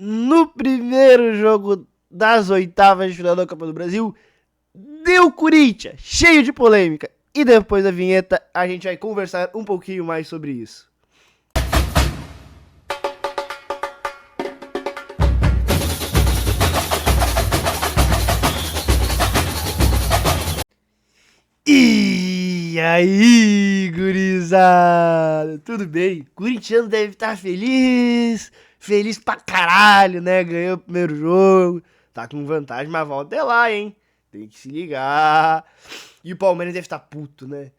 no primeiro jogo das oitavas de final da Copa do Brasil, deu Corinthians, cheio de polêmica. E depois da vinheta, a gente vai conversar um pouquinho mais sobre isso. E aí, gurizada? Tudo bem? O corintiano deve estar feliz, feliz pra caralho, né? Ganhou o primeiro jogo, tá com vantagem, mas volta até lá, hein? Tem que se ligar. E o Palmeiras deve estar puto, né?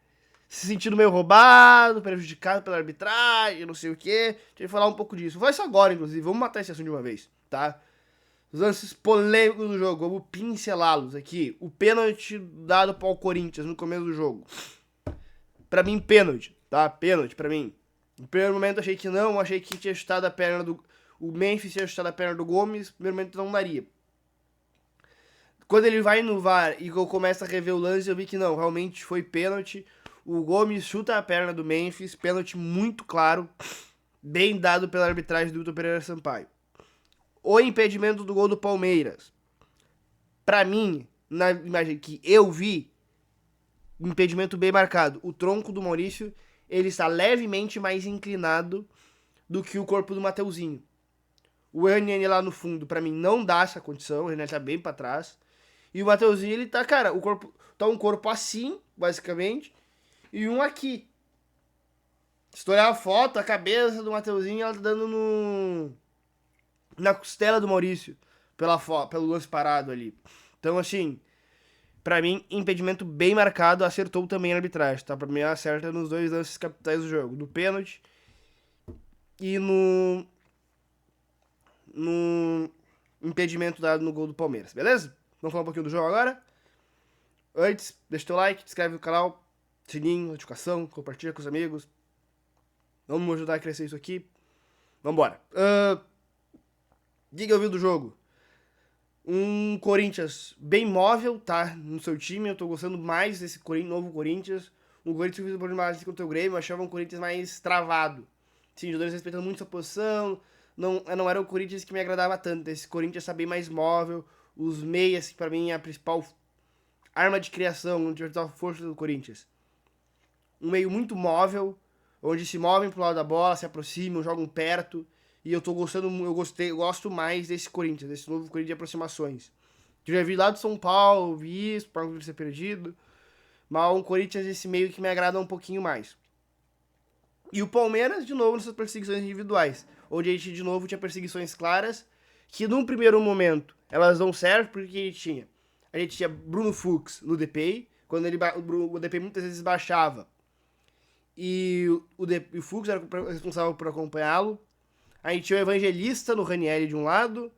Se sentindo meio roubado, prejudicado pela arbitragem, não sei o quê. Deixa eu falar um pouco disso. Vou fazer isso agora, inclusive. Vamos matar esse assunto de uma vez, tá? Os lances polêmicos do jogo, vamos pincelá-los aqui. O pênalti dado para o Corinthians no começo do jogo. Pra mim, pênalti, tá? Pênalti pra mim. No primeiro momento achei que não, achei que tinha chutado a perna do... O Memphis tinha chutado a perna do Gomes, no primeiro momento não daria. Quando ele vai no VAR e eu começo a rever o lance, eu vi que não, realmente foi pênalti. O Gomes chuta a perna do Memphis, pênalti muito claro, bem dado pela arbitragem do Vitor Pereira Sampaio. O impedimento do gol do Palmeiras. Pra mim, na imagem que eu vi, impedimento bem marcado. O tronco do Maurício, ele está levemente mais inclinado do que o corpo do Mateuzinho. O Ranieri lá no fundo, pra mim, não dá essa condição. O Ranieri tá bem pra trás. E o Mateuzinho, ele tá, cara, o corpo tá um corpo assim, basicamente, e um aqui. Se tu olhar a foto, a cabeça do Mateuzinho, ela tá dando na costela do Maurício, pelo lance parado ali. Então, assim, pra mim, impedimento bem marcado, acertou também a arbitragem, tá? Pra mim, acerta nos dois lances capitais do jogo, no pênalti e no impedimento dado no gol do Palmeiras, beleza? Vamos falar um pouquinho do jogo agora? Antes, deixa teu like, te inscreve no canal, sininho, notificação, compartilha com os amigos. Vamos me ajudar a crescer isso aqui. Vambora. O que eu vi do jogo? Um Corinthians bem móvel, tá? No seu time, eu tô gostando mais desse novo Corinthians. O Corinthians fez um pouco mais contra o Grêmio, eu achava um Corinthians mais travado. Sim, os jogadores respeitando muito sua posição. Não era o Corinthians que me agradava tanto. Esse Corinthians tá bem mais móvel. Os meias, que pra mim é a principal arma de criação, onde a força do Corinthians. Um meio muito móvel, onde se movem pro lado da bola, se aproximam, jogam perto. E eu tô gostando, eu gosto mais desse Corinthians, desse novo Corinthians de aproximações. Eu já vi lá do São Paulo, vi isso, para não ser perdido. Mas um Corinthians desse meio que me agrada um pouquinho mais. E o Palmeiras, de novo, nessas perseguições individuais. Onde a gente, de novo, tinha perseguições claras, que num primeiro momento, elas não servem porque a gente tinha Bruno Fux no DP, quando o DP muitas vezes baixava. E o Fux era responsável por acompanhá-lo. A gente tinha o Evangelista no Ranieri de um lado.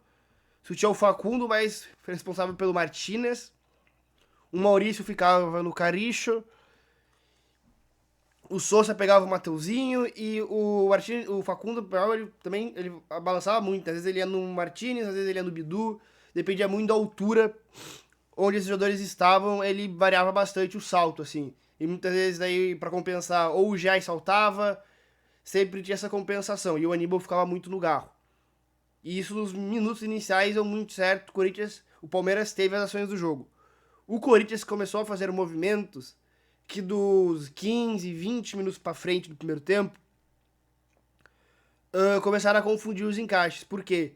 Tu tinha o Facundo, mais responsável pelo Martinez. O Maurício ficava no Caricho. O Sousa pegava o Mateuzinho. E o Facundo ele balançava muito. Às vezes ele ia no Martinez, às vezes ele ia no Bidu. Dependia muito da altura onde esses jogadores estavam. Ele variava bastante o salto, assim. E muitas vezes daí, pra compensar, ou o Jai saltava, sempre tinha essa compensação. E o Aníbal ficava muito no garro. E isso nos minutos iniciais deu muito certo. O Palmeiras teve as ações do jogo. O Corinthians começou a fazer movimentos que dos 15, 20 minutos pra frente do primeiro tempo começaram a confundir os encaixes. Por quê?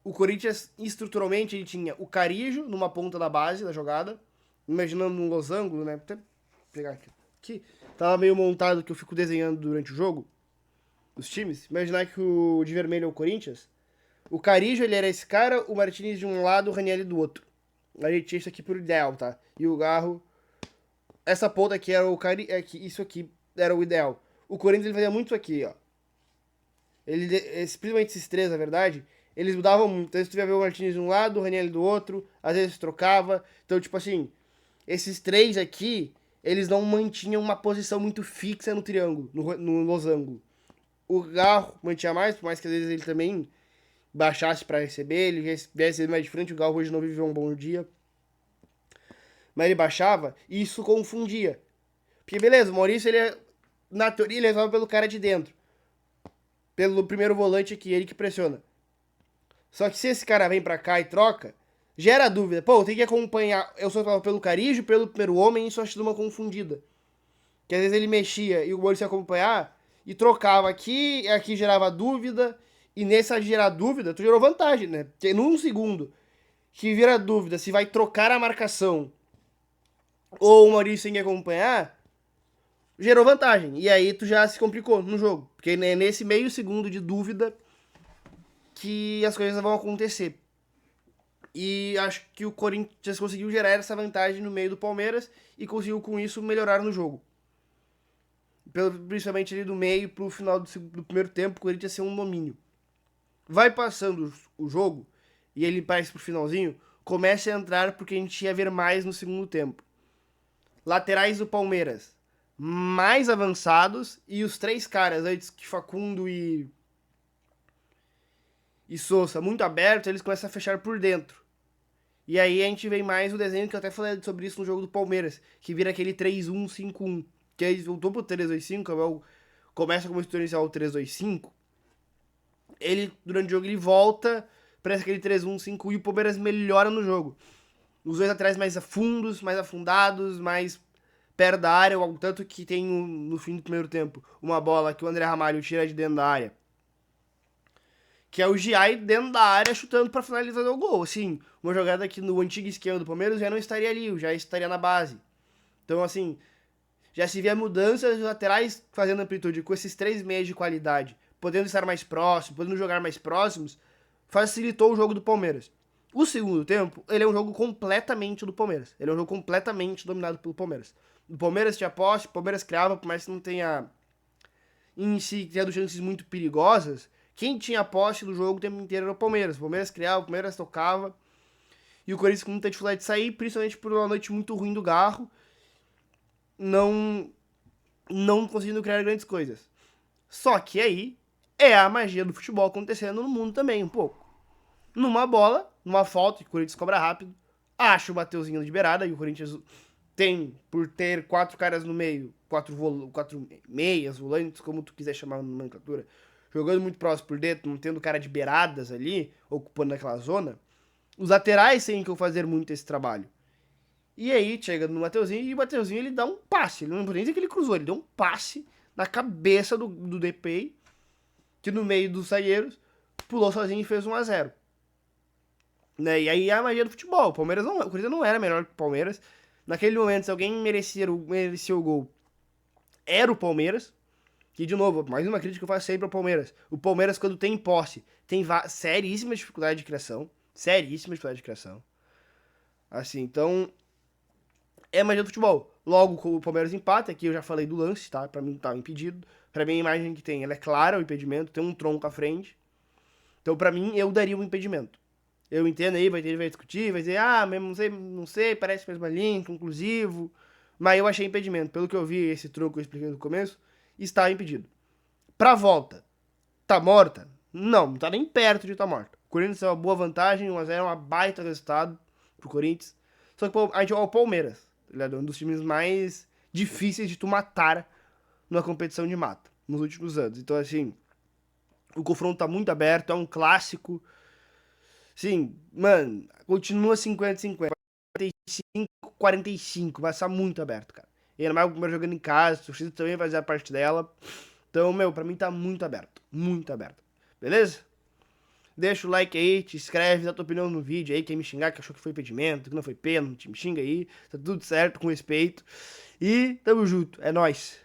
O Corinthians, estruturalmente, ele tinha o Carijo numa ponta da base da jogada, imaginando um losango, né? Vou pegar aqui. Tava meio montado que eu fico desenhando durante o jogo, os times. Imaginar que o de vermelho é o Corinthians. O Carijo, ele era esse cara, o Martinez de um lado, o Ranieri do outro. A gente tinha isso aqui por ideal, tá? E o Garro... Essa ponta aqui era o Carijo... Isso aqui era o ideal. O Corinthians, ele fazia muito isso aqui, ó. Principalmente esses três, na verdade, eles mudavam muito. Às vezes tu ia ver o Martinez de um lado, o Ranieri do outro, às vezes trocava. Então, tipo assim, esses três aqui, eles não mantinham uma posição muito fixa no triângulo, no losango. O Garro mantinha mais, por mais que às vezes ele também baixasse para receber, ele viesse mais de frente, o Garro hoje não viveu um bom dia. Mas ele baixava e isso confundia. Porque beleza, o Maurício, na teoria, ele resolve pelo cara de dentro. Pelo primeiro volante aqui, ele que pressiona. Só que se esse cara vem pra cá e troca, gera dúvida. Pô, eu tenho que acompanhar. Eu só tava pelo Carijo, pelo primeiro homem, e isso acho uma confundida. Que às vezes ele mexia e o Maurício ia acompanhar e trocava aqui, e aqui gerava dúvida. E nessa gerar dúvida, tu gerou vantagem, né? Porque num segundo que vira dúvida se vai trocar a marcação ou o Maurício tem que acompanhar, gerou vantagem. E aí tu já se complicou no jogo. Porque é nesse meio segundo de dúvida que as coisas vão acontecer. E acho que o Corinthians conseguiu gerar essa vantagem no meio do Palmeiras e conseguiu com isso melhorar no jogo. Principalmente ali do meio pro final do primeiro tempo, o Corinthians ser um domínio. Vai passando o jogo e ele parece pro finalzinho, começa a entrar porque a gente ia ver mais no segundo tempo. Laterais do Palmeiras mais avançados e os três caras antes que Facundo e Sousa muito abertos, eles começam a fechar por dentro. E aí a gente vê mais o desenho que eu até falei sobre isso no jogo do Palmeiras, que vira aquele 3-1-5-1, que aí voltou pro 3-2-5, começa como inicial o 3-2-5. Ele, durante o jogo, ele volta para aquele 3-1-5 e o Palmeiras melhora no jogo. Os dois atrás mais fundos, mais afundados, mais perto da área, tanto que tem no fim do primeiro tempo uma bola que o André Ramalho tira de dentro da área, que é o Giai dentro da área chutando para finalizar o gol. Assim, uma jogada que no antigo esquema do Palmeiras já não estaria ali, já estaria na base. Então, assim, já se vê mudanças dos laterais fazendo amplitude com esses três meios de qualidade, podendo estar mais próximos, podendo jogar mais próximos, facilitou o jogo do Palmeiras. O segundo tempo, ele é um jogo completamente do Palmeiras. Ele é um jogo completamente dominado pelo Palmeiras. O Palmeiras tinha posse, o Palmeiras criava, por mais que não tenha em si criado chances muito perigosas, quem tinha posse do jogo o tempo inteiro era o Palmeiras. O Palmeiras criava, o Palmeiras tocava. E o Corinthians com muita dificuldade de sair, principalmente por uma noite muito ruim do Garro, não conseguindo criar grandes coisas. Só que aí é a magia do futebol acontecendo no mundo também, um pouco. Numa bola, numa falta, que o Corinthians cobra rápido, acha o Mateuzinho de beirada, e o Corinthians tem, por ter quatro caras no meio, quatro meias, volantes, como tu quiser chamar na nomenclatura, jogando muito próximo por dentro, não tendo cara de beiradas ali, ocupando aquela zona, os laterais têm que fazer muito esse trabalho. E aí chega no Mateuzinho, e o Mateuzinho ele dá um passe, ele não pode nem dizer que ele cruzou, ele deu um passe na cabeça do DPI, que no meio dos zagueiros pulou sozinho e fez 1-0. Né? E aí é a magia do futebol. O Corinthians não era melhor que o Palmeiras. Naquele momento, se alguém merecia o gol, era o Palmeiras. Que, de novo, mais uma crítica que eu faço sempre ao Palmeiras. O Palmeiras, quando tem posse, tem seríssima dificuldade de criação. Seríssima dificuldade de criação. Assim, então, é magia do futebol. Logo, o Palmeiras empata. Aqui eu já falei do lance, tá? Pra mim tava impedido. Pra mim, a imagem que tem, ela é clara, o impedimento. Tem um tronco à frente. Então, pra mim, eu daria um impedimento. Eu entendo aí, vai discutir, vai dizer, mesmo não sei, parece mesmo linha, inconclusivo. Mas eu achei impedimento. Pelo que eu vi, esse troco que eu expliquei no começo, está impedido. Pra volta, tá morta? Não tá nem perto de estar morta. O Corinthians é uma boa vantagem, 1-0 é uma baita resultado pro Corinthians. Só que a gente é o Palmeiras, é um dos times mais difíceis de tu matar numa competição de mata nos últimos anos. Então, assim, o confronto tá muito aberto, é um clássico. Sim, mano, continua 50-50. 45-45, vai estar muito aberto, cara. E ainda mais o Palmeiras jogando em casa, o torcida também vai fazer a parte dela. Então, pra mim tá muito aberto. Muito aberto. Beleza? Deixa o like aí, te inscreve, dá tua opinião no vídeo aí. Quem me xingar que achou que foi impedimento, que não foi pênalti, me xinga aí. Tá tudo certo, com respeito. E tamo junto. É nóis.